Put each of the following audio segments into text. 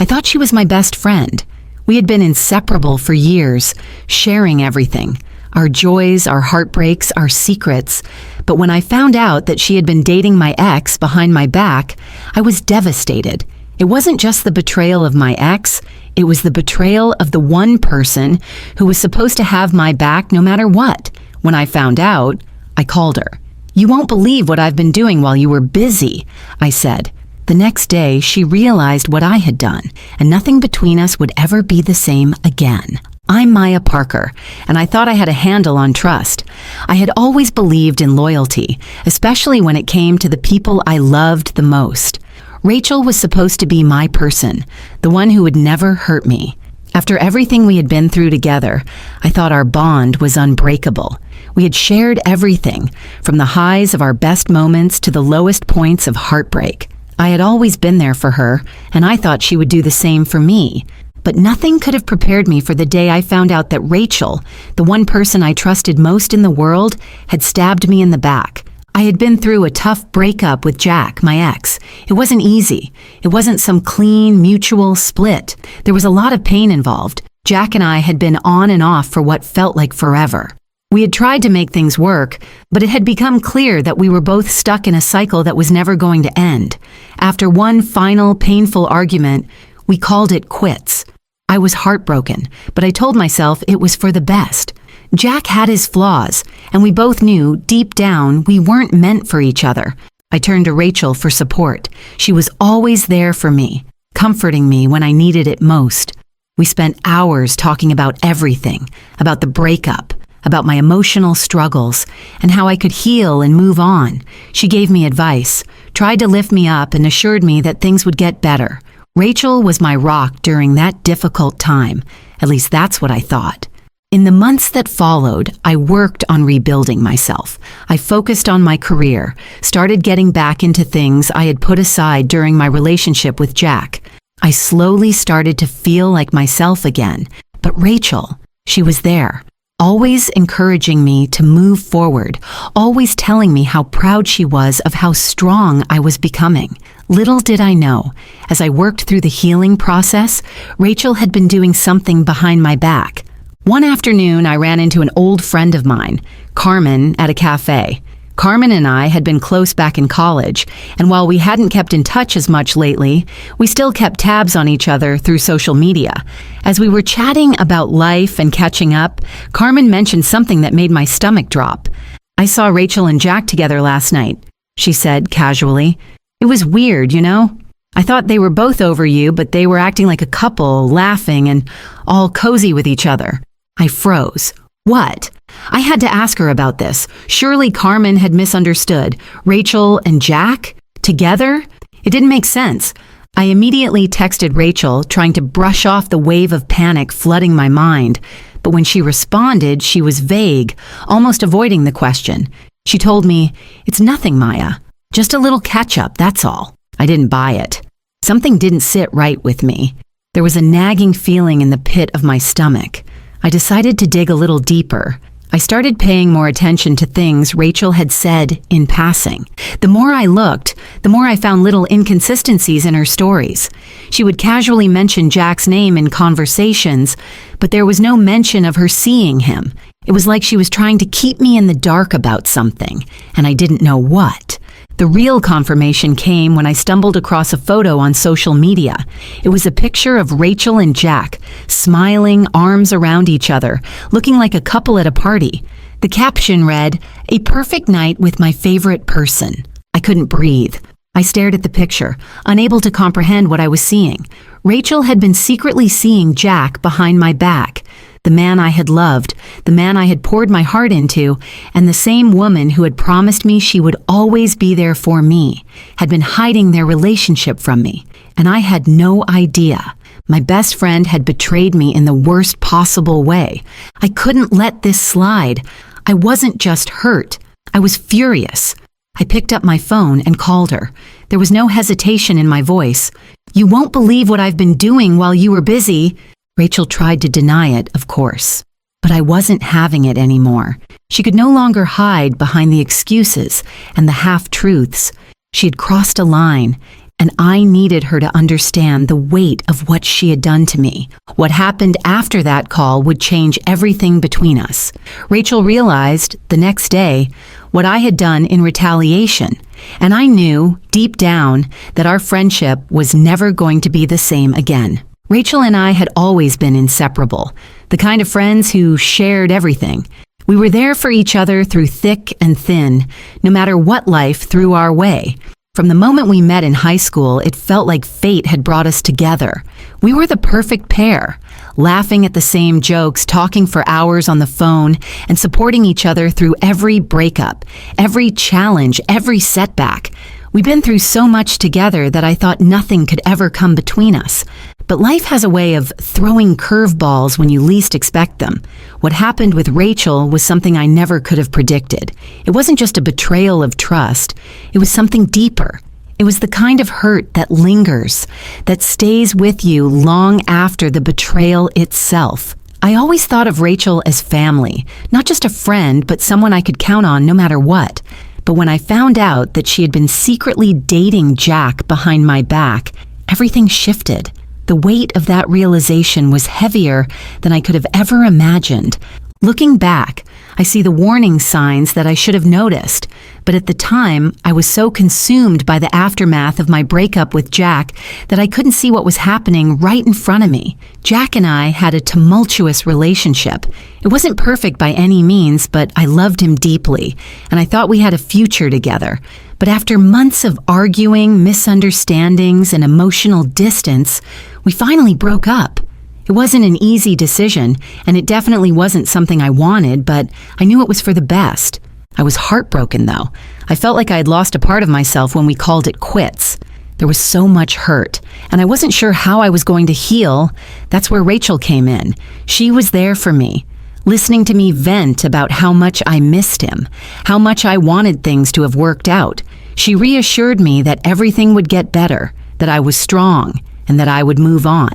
I thought she was my best friend. We had been inseparable for years, sharing everything. Our joys, our heartbreaks, our secrets. But when I found out that she had been dating my ex behind my back, I was devastated. It wasn't just the betrayal of my ex, it was the betrayal of the one person who was supposed to have my back no matter what. When I found out, I called her. "You won't believe what I've been doing while you were busy," I said. The next day, she realized what I had done, and nothing between us would ever be the same again. I'm Maya Parker, and I thought I had a handle on trust. I had always believed in loyalty, especially when it came to the people I loved the most. Rachel was supposed to be my person, the one who would never hurt me. After everything we had been through together, I thought our bond was unbreakable. We had shared everything, from the highs of our best moments to the lowest points of heartbreak. I had always been there for her, and I thought she would do the same for me. But nothing could have prepared me for the day I found out that Rachel, the one person I trusted most in the world, had stabbed me in the back. I had been through a tough breakup with Jack, my ex. It wasn't easy. It wasn't some clean, mutual split. There was a lot of pain involved. Jack and I had been on and off for what felt like forever. We had tried to make things work, but it had become clear that we were both stuck in a cycle that was never going to end. After one final, painful argument, we called it quits. I was heartbroken, but I told myself it was for the best. Jack had his flaws, and we both knew, deep down, we weren't meant for each other. I turned to Rachel for support. She was always there for me, comforting me when I needed it most. We spent hours talking about everything, about the breakup, about my emotional struggles, and how I could heal and move on. She gave me advice, tried to lift me up, and assured me that things would get better. Rachel was my rock during that difficult time. At least that's what I thought. In the months that followed, I worked on rebuilding myself. I focused on my career, started getting back into things I had put aside during my relationship with Jack. I slowly started to feel like myself again. But Rachel, she was there, always encouraging me to move forward, always telling me how proud she was of how strong I was becoming. Little did I know, as I worked through the healing process, Rachel had been doing something behind my back. One afternoon, I ran into an old friend of mine, Carmen, at a cafe. Carmen and I had been close back in college, and while we hadn't kept in touch as much lately, we still kept tabs on each other through social media. As we were chatting about life and catching up, Carmen mentioned something that made my stomach drop. "I saw Rachel and Jack together last night," she said casually. "It was weird, you know? I thought they were both over you, but they were acting like a couple, laughing and all cozy with each other." I froze. What? I had to ask her about this. Surely Carmen had misunderstood. Rachel and Jack? Together? It didn't make sense. I immediately texted Rachel, trying to brush off the wave of panic flooding my mind. But when she responded, she was vague, almost avoiding the question. She told me, "It's nothing, Maya. Just a little catch-up, that's all." I didn't buy it. Something didn't sit right with me. There was a nagging feeling in the pit of my stomach. I decided to dig a little deeper. I started paying more attention to things Rachel had said in passing. The more I looked, the more I found little inconsistencies in her stories. She would casually mention Jack's name in conversations, but there was no mention of her seeing him. It was like she was trying to keep me in the dark about something, and I didn't know what. The real confirmation came when I stumbled across a photo on social media. It was a picture of Rachel and Jack, smiling, arms around each other, looking like a couple at a party. The caption read, "A perfect night with my favorite person." I couldn't breathe. I stared at the picture, unable to comprehend what I was seeing. Rachel had been secretly seeing Jack behind my back. The man I had loved, the man I had poured my heart into, and the same woman who had promised me she would always be there for me, had been hiding their relationship from me, and I had no idea. My best friend had betrayed me in the worst possible way. I couldn't let this slide. I wasn't just hurt. I was furious. I picked up my phone and called her. There was no hesitation in my voice. "You won't believe what I've been doing while you were busy." Rachel tried to deny it, of course, but I wasn't having it anymore. She could no longer hide behind the excuses and the half-truths. She had crossed a line, and I needed her to understand the weight of what she had done to me. What happened after that call would change everything between us. Rachel realized, the next day, what I had done in retaliation, and I knew, deep down, that our friendship was never going to be the same again. Rachel and I had always been inseparable, the kind of friends who shared everything. We were there for each other through thick and thin, no matter what life threw our way. From the moment we met in high school, it felt like fate had brought us together. We were the perfect pair, laughing at the same jokes, talking for hours on the phone, and supporting each other through every breakup, every challenge, every setback. We've been through so much together that I thought nothing could ever come between us. But life has a way of throwing curveballs when you least expect them. What happened with Rachel was something I never could have predicted. It wasn't just a betrayal of trust. It was something deeper. It was the kind of hurt that lingers, that stays with you long after the betrayal itself. I always thought of Rachel as family, not just a friend, but someone I could count on no matter what. But when I found out that she had been secretly dating Jack behind my back, everything shifted. The weight of that realization was heavier than I could have ever imagined. Looking back, I see the warning signs that I should have noticed, but at the time, I was so consumed by the aftermath of my breakup with Jack that I couldn't see what was happening right in front of me. Jack and I had a tumultuous relationship. It wasn't perfect by any means, but I loved him deeply, and I thought we had a future together. But after months of arguing, misunderstandings, and emotional distance, we finally broke up. It wasn't an easy decision, and it definitely wasn't something I wanted, but I knew it was for the best. I was heartbroken, though. I felt like I had lost a part of myself when we called it quits. There was so much hurt, and I wasn't sure how I was going to heal. That's where Rachel came in. She was there for me, listening to me vent about how much I missed him, how much I wanted things to have worked out. She reassured me that everything would get better, that I was strong, and that I would move on.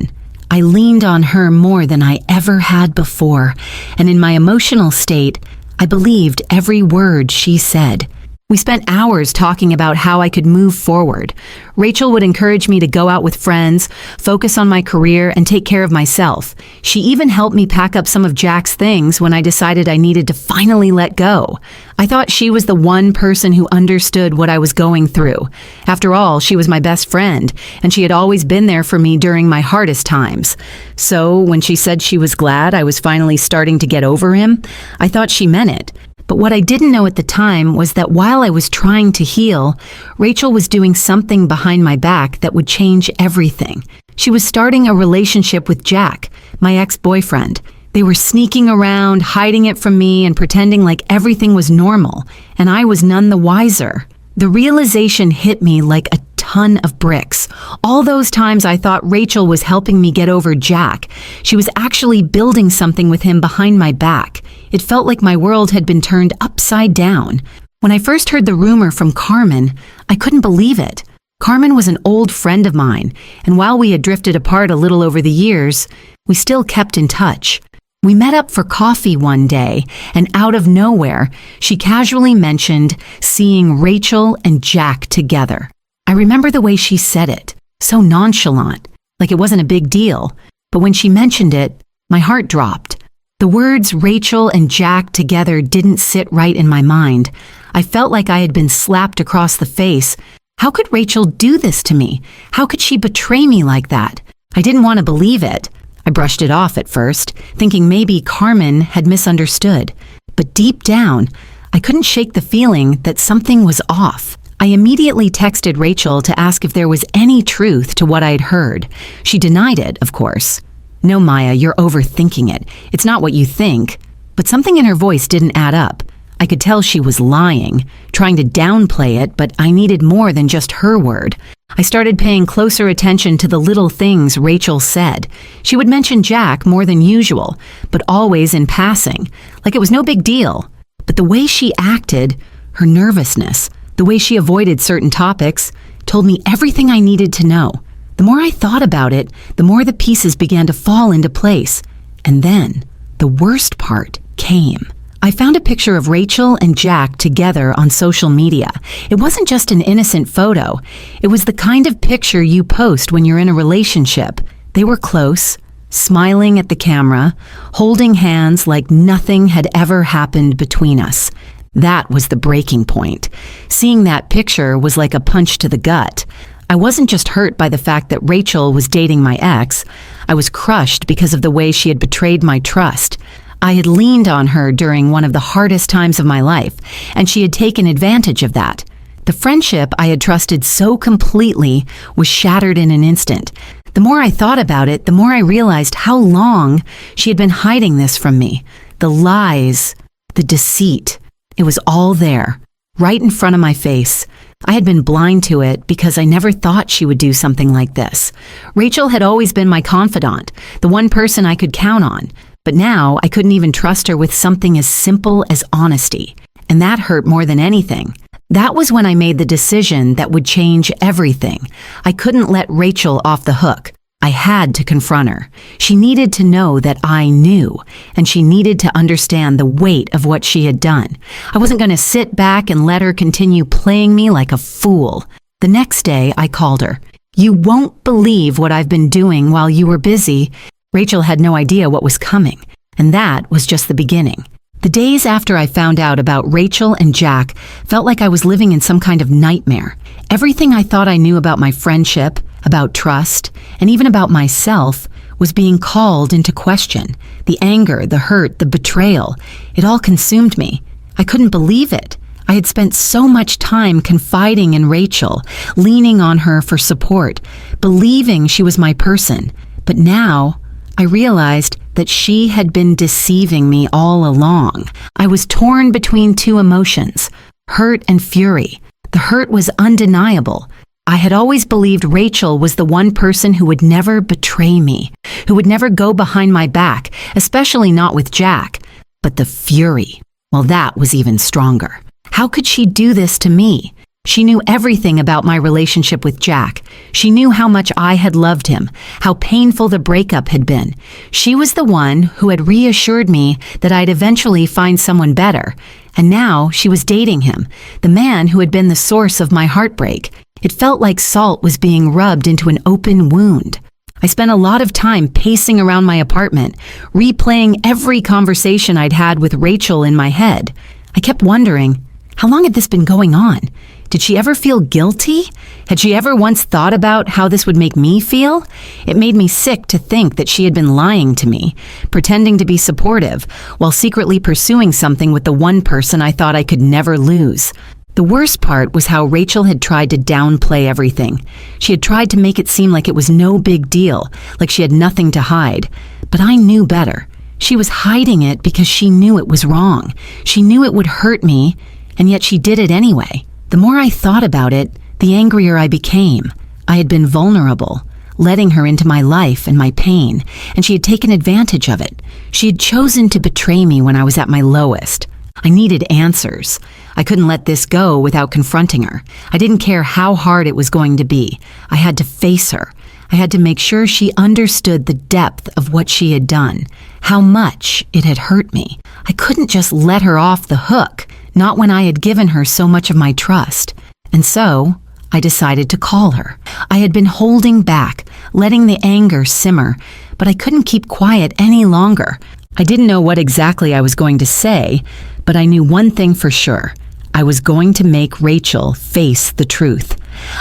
I leaned on her more than I ever had before, and in my emotional state, I believed every word she said. We spent hours talking about how I could move forward. Rachel would encourage me to go out with friends, focus on my career, and take care of myself. She even helped me pack up some of Jack's things when I decided I needed to finally let go. I thought she was the one person who understood what I was going through. After all, she was my best friend, and she had always been there for me during my hardest times. So when she said she was glad I was finally starting to get over him, I thought she meant it. But what I didn't know at the time was that while I was trying to heal, Rachel was doing something behind my back that would change everything. She was starting a relationship with Jack, my ex-boyfriend. They were sneaking around, hiding it from me, and pretending like everything was normal, and I was none the wiser. The realization hit me like a ton of bricks. All those times I thought Rachel was helping me get over Jack, she was actually building something with him behind my back. It felt like my world had been turned upside down. When I first heard the rumor from Carmen, I couldn't believe it. Carmen was an old friend of mine, and while we had drifted apart a little over the years, we still kept in touch. We met up for coffee one day, and out of nowhere, she casually mentioned seeing Rachel and Jack together. I remember the way she said it, so nonchalant, like it wasn't a big deal. But when she mentioned it, my heart dropped. The words Rachel and Jack together didn't sit right in my mind. I felt like I had been slapped across the face. How could Rachel do this to me? How could she betray me like that? I didn't want to believe it. I brushed it off at first, thinking maybe Carmen had misunderstood. But deep down, I couldn't shake the feeling that something was off. I immediately texted Rachel to ask if there was any truth to what I'd heard. She denied it, of course. No, Maya, you're overthinking it. It's not what you think. But something in her voice didn't add up. I could tell she was lying, trying to downplay it, but I needed more than just her word. I started paying closer attention to the little things Rachel said. She would mention Jack more than usual, but always in passing, like it was no big deal. But the way she acted, her nervousness, the way she avoided certain topics, told me everything I needed to know. The more I thought about it, the more the pieces began to fall into place. And then, the worst part came. I found a picture of Rachel and Jack together on social media. It wasn't just an innocent photo. It was the kind of picture you post when you're in a relationship. They were close, smiling at the camera, holding hands like nothing had ever happened between us. That was the breaking point. Seeing that picture was like a punch to the gut. I wasn't just hurt by the fact that Rachel was dating my ex. I was crushed because of the way she had betrayed my trust. I had leaned on her during one of the hardest times of my life, and she had taken advantage of that. The friendship I had trusted so completely was shattered in an instant. The more I thought about it, the more I realized how long she had been hiding this from me. The lies, the deceit. It was all there, right in front of my face. I had been blind to it because I never thought she would do something like this. Rachel had always been my confidant, the one person I could count on. But now I couldn't even trust her with something as simple as honesty. And that hurt more than anything. That was when I made the decision that would change everything. I couldn't let Rachel off the hook. I had to confront her. She needed to know that I knew, and she needed to understand the weight of what she had done. I wasn't going to sit back and let her continue playing me like a fool. The next day, I called her. "You won't believe what I've been doing while you were busy." Rachel had no idea what was coming, and that was just the beginning. The days after I found out about Rachel and Jack felt like I was living in some kind of nightmare. Everything I thought I knew about my friendship, about trust, and even about myself was being called into question. The anger, the hurt, the betrayal, it all consumed me. I couldn't believe it. I had spent so much time confiding in Rachel, leaning on her for support, believing she was my person. But now, I realized that she had been deceiving me all along. I was torn between two emotions, hurt and fury. The hurt was undeniable. I had always believed Rachel was the one person who would never betray me, who would never go behind my back, especially not with Jack. But the fury, well, that was even stronger. How could she do this to me? She knew everything about my relationship with Jack. She knew how much I had loved him, how painful the breakup had been. She was the one who had reassured me that I'd eventually find someone better. And now she was dating him, the man who had been the source of my heartbreak. It felt like salt was being rubbed into an open wound. I spent a lot of time pacing around my apartment, replaying every conversation I'd had with Rachel in my head. I kept wondering, how long had this been going on? Did she ever feel guilty? Had she ever once thought about how this would make me feel? It made me sick to think that she had been lying to me, pretending to be supportive, while secretly pursuing something with the one person I thought I could never lose. The worst part was how Rachel had tried to downplay everything. She had tried to make it seem like it was no big deal, like she had nothing to hide. But I knew better. She was hiding it because she knew it was wrong. She knew it would hurt me, and yet she did it anyway. The more I thought about it, the angrier I became. I had been vulnerable, letting her into my life and my pain, and she had taken advantage of it. She had chosen to betray me when I was at my lowest. I needed answers. I couldn't let this go without confronting her. I didn't care how hard it was going to be. I had to face her. I had to make sure she understood the depth of what she had done, how much it had hurt me. I couldn't just let her off the hook, not when I had given her so much of my trust. And so, I decided to call her. I had been holding back, letting the anger simmer, but I couldn't keep quiet any longer. I didn't know what exactly I was going to say, but I knew one thing for sure. I was going to make Rachel face the truth.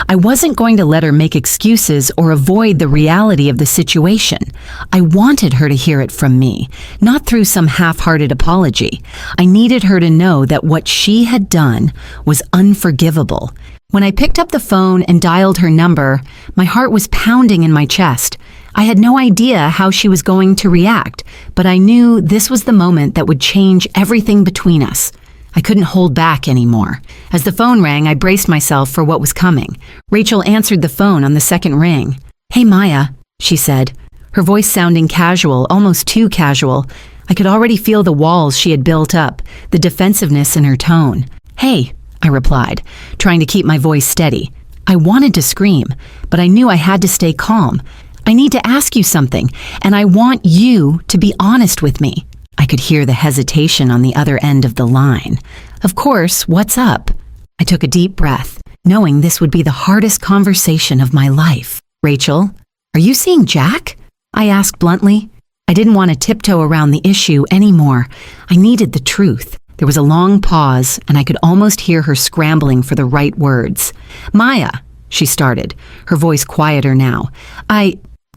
I wasn't going to let her make excuses or avoid the reality of the situation. I wanted her to hear it from me, not through some half-hearted apology. I needed her to know that what she had done was unforgivable. When I picked up the phone and dialed her number, my heart was pounding in my chest. I had no idea how she was going to react, but I knew this was the moment that would change everything between us. I couldn't hold back anymore. As the phone rang, I braced myself for what was coming. Rachel answered the phone on the second ring. "Hey, Maya," she said, her voice sounding casual, almost too casual. I could already feel the walls she had built up, the defensiveness in her tone. "Hey," I replied, trying to keep my voice steady. I wanted to scream, but I knew I had to stay calm. "I need to ask you something, and I want you to be honest with me." I could hear the hesitation on the other end of the line. Of course, what's up? I took a deep breath, knowing this would be the hardest conversation of my life. Rachel, are you seeing Jack? I asked bluntly. I didn't want to tiptoe around the issue anymore. I needed the truth. There was a long pause, and I could almost hear her scrambling for the right words. Maya, she started, her voice quieter now.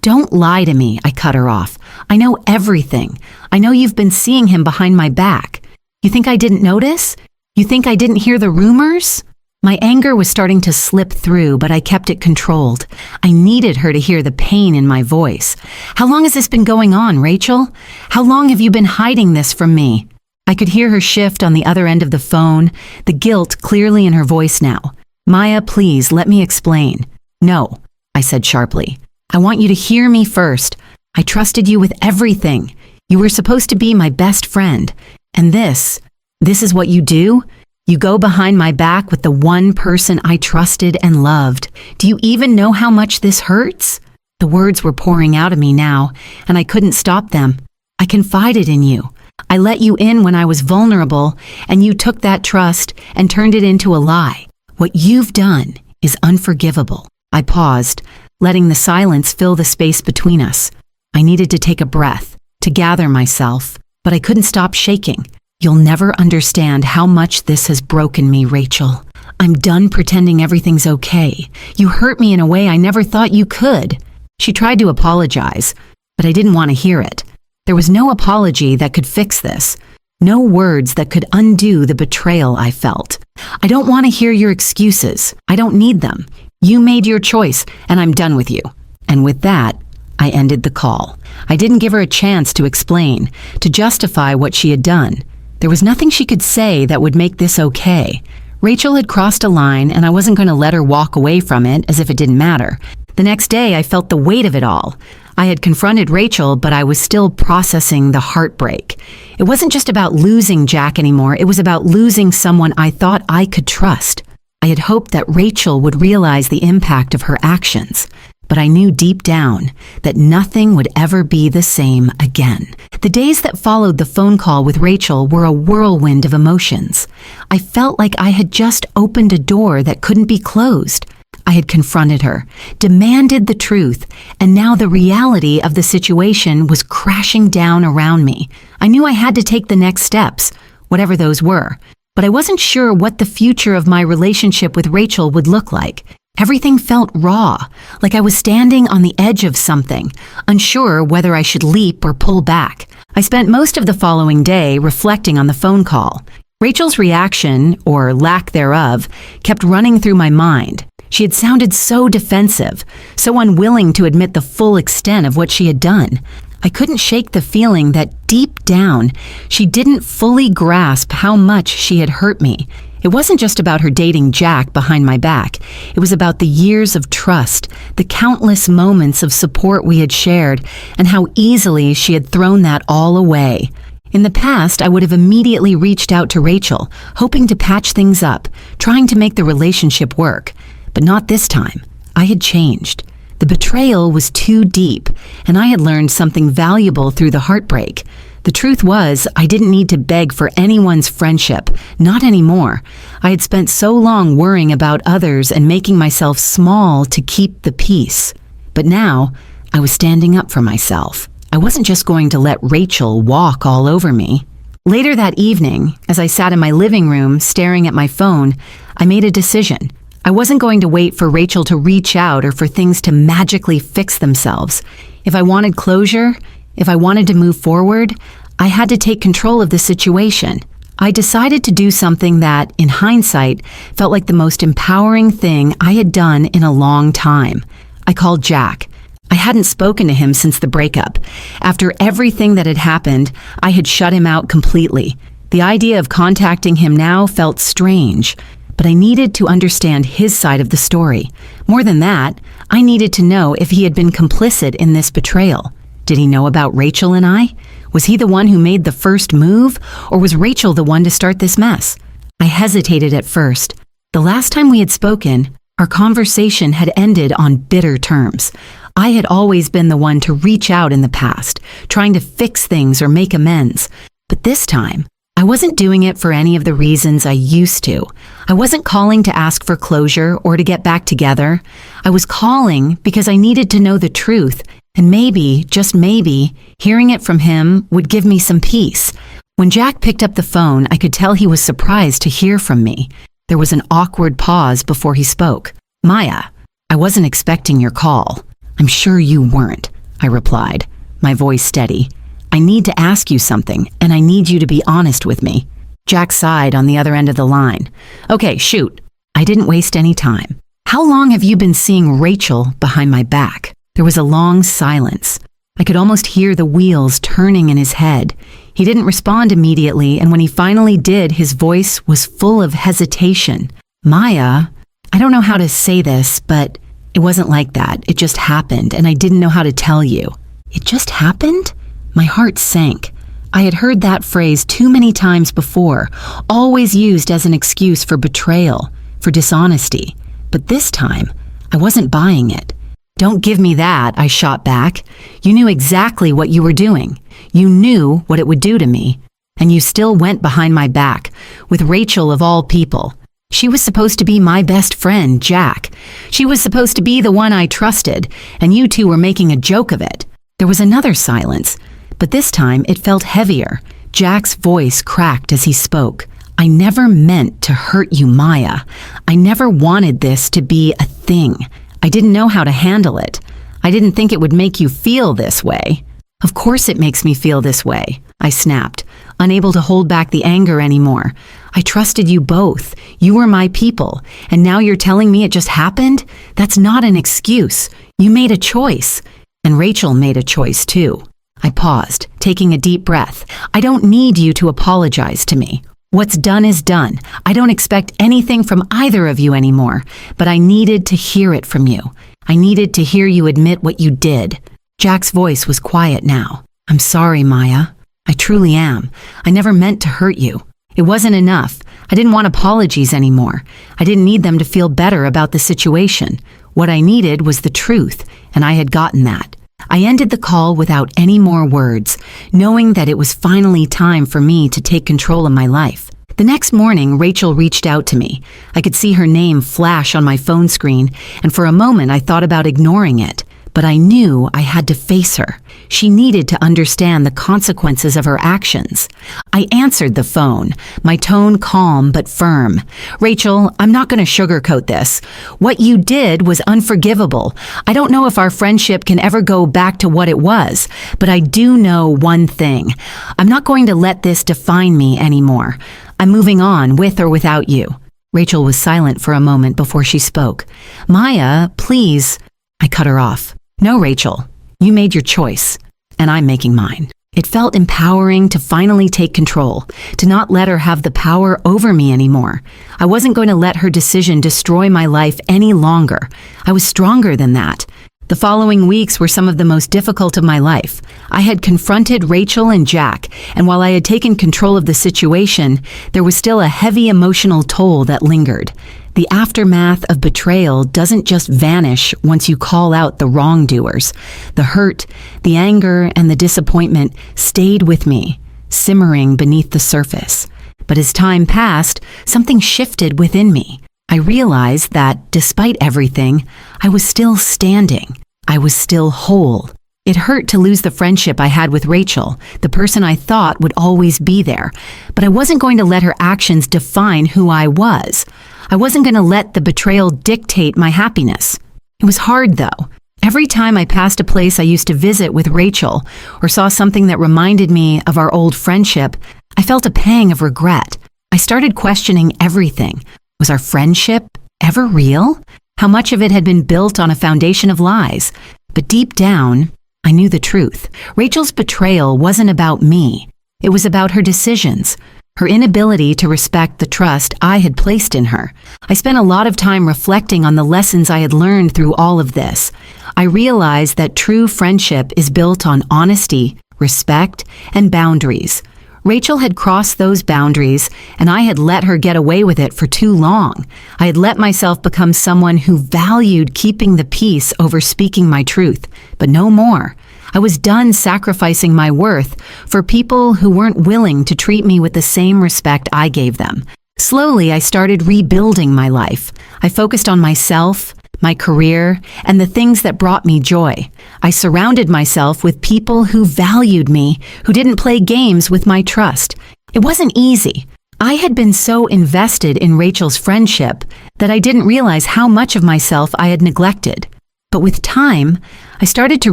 Don't lie to me, I cut her off. I know everything. I know you've been seeing him behind my back. You think I didn't notice? You think I didn't hear the rumors? My anger was starting to slip through, but I kept it controlled. I needed her to hear the pain in my voice. How long has this been going on, Rachel? How long have you been hiding this from me? I could hear her shift on the other end of the phone, the guilt clearly in her voice now. Maya, please, let me explain. No, I said sharply. I want you to hear me first. I trusted you with everything. You were supposed to be my best friend. And this is what you do? You go behind my back with the one person I trusted and loved. Do you even know how much this hurts? The words were pouring out of me now, and I couldn't stop them. I confided in you. I let you in when I was vulnerable, and you took that trust and turned it into a lie. What you've done is unforgivable. I paused, letting the silence fill the space between us. I needed to take a breath, to gather myself, but I couldn't stop shaking. You'll never understand how much this has broken me, Rachel. I'm done pretending everything's okay. You hurt me in a way I never thought you could. She tried to apologize, but I didn't want to hear it. There was no apology that could fix this. No words that could undo the betrayal I felt. I don't want to hear your excuses. I don't need them. You made your choice, and I'm done with you. And with that, I ended the call. I didn't give her a chance to explain, to justify what she had done. There was nothing she could say that would make this okay. Rachel had crossed a line, and I wasn't going to let her walk away from it as if it didn't matter. The next day, I felt the weight of it all. I had confronted Rachel, but I was still processing the heartbreak. It wasn't just about losing Jack anymore. It was about losing someone I thought I could trust. I had hoped that Rachel would realize the impact of her actions, but I knew deep down that nothing would ever be the same again. The days that followed the phone call with Rachel were a whirlwind of emotions. I felt like I had just opened a door that couldn't be closed. I had confronted her, demanded the truth, and now the reality of the situation was crashing down around me. I knew I had to take the next steps, whatever those were, but I wasn't sure what the future of my relationship with Rachel would look like. Everything felt raw, like I was standing on the edge of something, unsure whether I should leap or pull back. I spent most of the following day reflecting on the phone call. Rachel's reaction, or lack thereof, kept running through my mind. She had sounded so defensive, so unwilling to admit the full extent of what she had done. I couldn't shake the feeling that deep down, she didn't fully grasp how much she had hurt me. It wasn't just about her dating Jack behind my back. It was about the years of trust, the countless moments of support we had shared, and how easily she had thrown that all away. In the past, I would have immediately reached out to Rachel, hoping to patch things up, trying to make the relationship work. But not this time. I had changed. The betrayal was too deep, and I had learned something valuable through the heartbreak. The truth was, I didn't need to beg for anyone's friendship, not anymore. I had spent so long worrying about others and making myself small to keep the peace. But now, I was standing up for myself. I wasn't just going to let Rachel walk all over me. Later that evening, as I sat in my living room staring at my phone, I made a decision. I wasn't going to wait for Rachel to reach out or for things to magically fix themselves. If I wanted closure, if I wanted to move forward, I had to take control of the situation. I decided to do something that, in hindsight, felt like the most empowering thing I had done in a long time. I called Jack. I hadn't spoken to him since the breakup. After everything that had happened, I had shut him out completely. The idea of contacting him now felt strange. But I needed to understand his side of the story. More than that, I needed to know if he had been complicit in this betrayal. Did he know about Rachel and I? Was he the one who made the first move, or was Rachel the one to start this mess? I hesitated at first. The last time we had spoken, our conversation had ended on bitter terms. I had always been the one to reach out in the past, trying to fix things or make amends. But this time, I wasn't doing it for any of the reasons I used to. I wasn't calling to ask for closure or to get back together. I was calling because I needed to know the truth, and maybe, just maybe, hearing it from him would give me some peace. When Jack picked up the phone, I could tell he was surprised to hear from me. There was an awkward pause before he spoke. "Maya, I wasn't expecting your call." "I'm sure you weren't," I replied, my voice steady. "I need to ask you something, and I need you to be honest with me." Jack sighed on the other end of the line. "Okay, shoot." I didn't waste any time. "How long have you been seeing Rachel behind my back?" There was a long silence. I could almost hear the wheels turning in his head. He didn't respond immediately, and when he finally did, his voice was full of hesitation. "Maya, I don't know how to say this, but it wasn't like that. It just happened, and I didn't know how to tell you." "It just happened?" My heart sank. I had heard that phrase too many times before, always used as an excuse for betrayal, for dishonesty. But this time, I wasn't buying it. "Don't give me that," I shot back. "You knew exactly what you were doing. You knew what it would do to me. And you still went behind my back, with Rachel of all people. She was supposed to be my best friend, Jack. She was supposed to be the one I trusted, and you two were making a joke of it." There was another silence, but this time it felt heavier. Jack's voice cracked as he spoke. "I never meant to hurt you, Maya. I never wanted this to be a thing. I didn't know how to handle it. I didn't think it would make you feel this way." "Of course it makes me feel this way," I snapped, unable to hold back the anger anymore. "I trusted you both. You were my people, and now you're telling me it just happened? That's not an excuse. You made a choice. And Rachel made a choice too." I paused, taking a deep breath. "I don't need you to apologize to me. What's done is done. I don't expect anything from either of you anymore, but I needed to hear it from you. I needed to hear you admit what you did." Jack's voice was quiet now. "I'm sorry, Maya. I truly am. I never meant to hurt you. It wasn't enough. I didn't want apologies anymore. I didn't need them to feel better about the situation. What I needed was the truth, and I had gotten that." I ended the call without any more words, knowing that it was finally time for me to take control of my life. The next morning, Rachel reached out to me. I could see her name flash on my phone screen, and for a moment I thought about ignoring it. But I knew I had to face her. She needed to understand the consequences of her actions. I answered the phone, my tone calm but firm. "Rachel, I'm not going to sugarcoat this. What you did was unforgivable. I don't know if our friendship can ever go back to what it was, but I do know one thing. I'm not going to let this define me anymore. I'm moving on with or without you." Rachel was silent for a moment before she spoke. "Maya, please." I cut her off. "No, Rachel, you made your choice, and I'm making mine." It felt empowering to finally take control, to not let her have the power over me anymore. I wasn't going to let her decision destroy my life any longer. I was stronger than that. The following weeks were some of the most difficult of my life. I had confronted Rachel and Jack, and while I had taken control of the situation, there was still a heavy emotional toll that lingered. The aftermath of betrayal doesn't just vanish once you call out the wrongdoers. The hurt, the anger, and the disappointment stayed with me, simmering beneath the surface. But as time passed, something shifted within me. I realized that, despite everything, I was still standing. I was still whole. It hurt to lose the friendship I had with Rachel, the person I thought would always be there. But I wasn't going to let her actions define who I was. I wasn't going to let the betrayal dictate my happiness. It was hard, though. Every time I passed a place I used to visit with Rachel or saw something that reminded me of our old friendship, I felt a pang of regret. I started questioning everything. Was our friendship ever real? How much of it had been built on a foundation of lies? But deep down, I knew the truth. Rachel's betrayal wasn't about me. It was about her decisions, her inability to respect the trust I had placed in her. I spent a lot of time reflecting on the lessons I had learned through all of this. I realized that true friendship is built on honesty, respect, and boundaries. Rachel had crossed those boundaries, and I had let her get away with it for too long. I had let myself become someone who valued keeping the peace over speaking my truth, but no more. I was done sacrificing my worth for people who weren't willing to treat me with the same respect I gave them. Slowly, I started rebuilding my life. I focused on myself, my career, and the things that brought me joy. I surrounded myself with people who valued me, who didn't play games with my trust. It wasn't easy. I had been so invested in Rachel's friendship that I didn't realize how much of myself I had neglected. But with time, I started to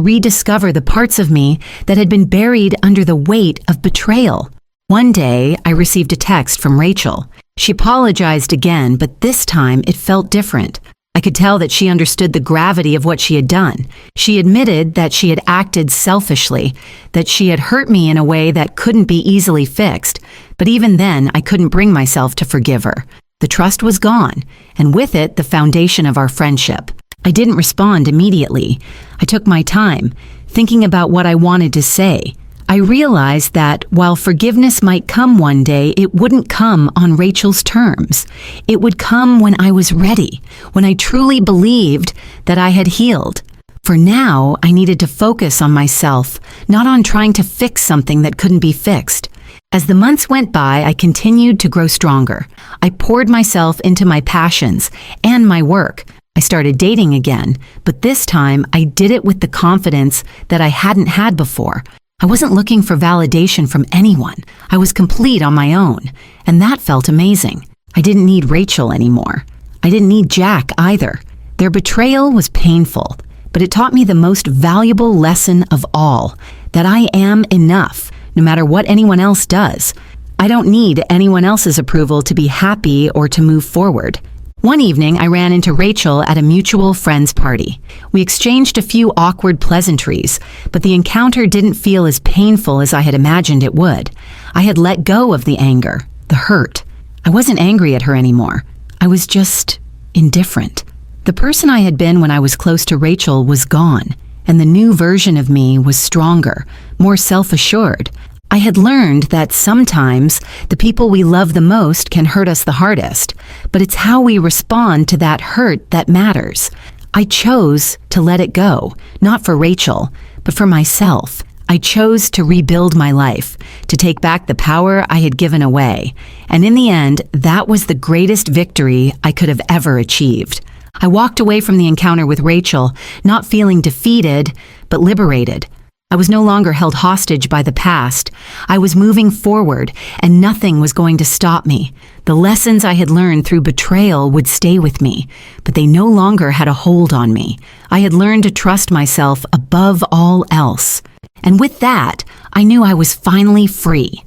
rediscover the parts of me that had been buried under the weight of betrayal. One day, I received a text from Rachel. She apologized again, but this time it felt different. I could tell that she understood the gravity of what she had done. She admitted that she had acted selfishly, that she had hurt me in a way that couldn't be easily fixed. But even then, I couldn't bring myself to forgive her. The trust was gone, and with it, the foundation of our friendship. I didn't respond immediately. I took my time, thinking about what I wanted to say. I realized that while forgiveness might come one day, it wouldn't come on Rachel's terms. It would come when I was ready, when I truly believed that I had healed. For now, I needed to focus on myself, not on trying to fix something that couldn't be fixed. As the months went by, I continued to grow stronger. I poured myself into my passions and my work. I started dating again, but this time I did it with the confidence that I hadn't had before. I wasn't looking for validation from anyone. I was complete on my own, and that felt amazing. I didn't need Rachel anymore. I didn't need Jack either. Their betrayal was painful, but it taught me the most valuable lesson of all, that I am enough, no matter what anyone else does. I don't need anyone else's approval to be happy or to move forward. One evening, I ran into Rachel at a mutual friend's party. We exchanged a few awkward pleasantries, but the encounter didn't feel as painful as I had imagined it would. I had let go of the anger, the hurt. I wasn't angry at her anymore. I was just indifferent. The person I had been when I was close to Rachel was gone, and the new version of me was stronger, more self-assured. I had learned that sometimes the people we love the most can hurt us the hardest, but it's how we respond to that hurt that matters. I chose to let it go, not for Rachel, but for myself. I chose to rebuild my life, to take back the power I had given away. And in the end, that was the greatest victory I could have ever achieved. I walked away from the encounter with Rachel, not feeling defeated, but liberated. I was no longer held hostage by the past. I was moving forward, and nothing was going to stop me. The lessons I had learned through betrayal would stay with me, but they no longer had a hold on me. I had learned to trust myself above all else. And with that, I knew I was finally free.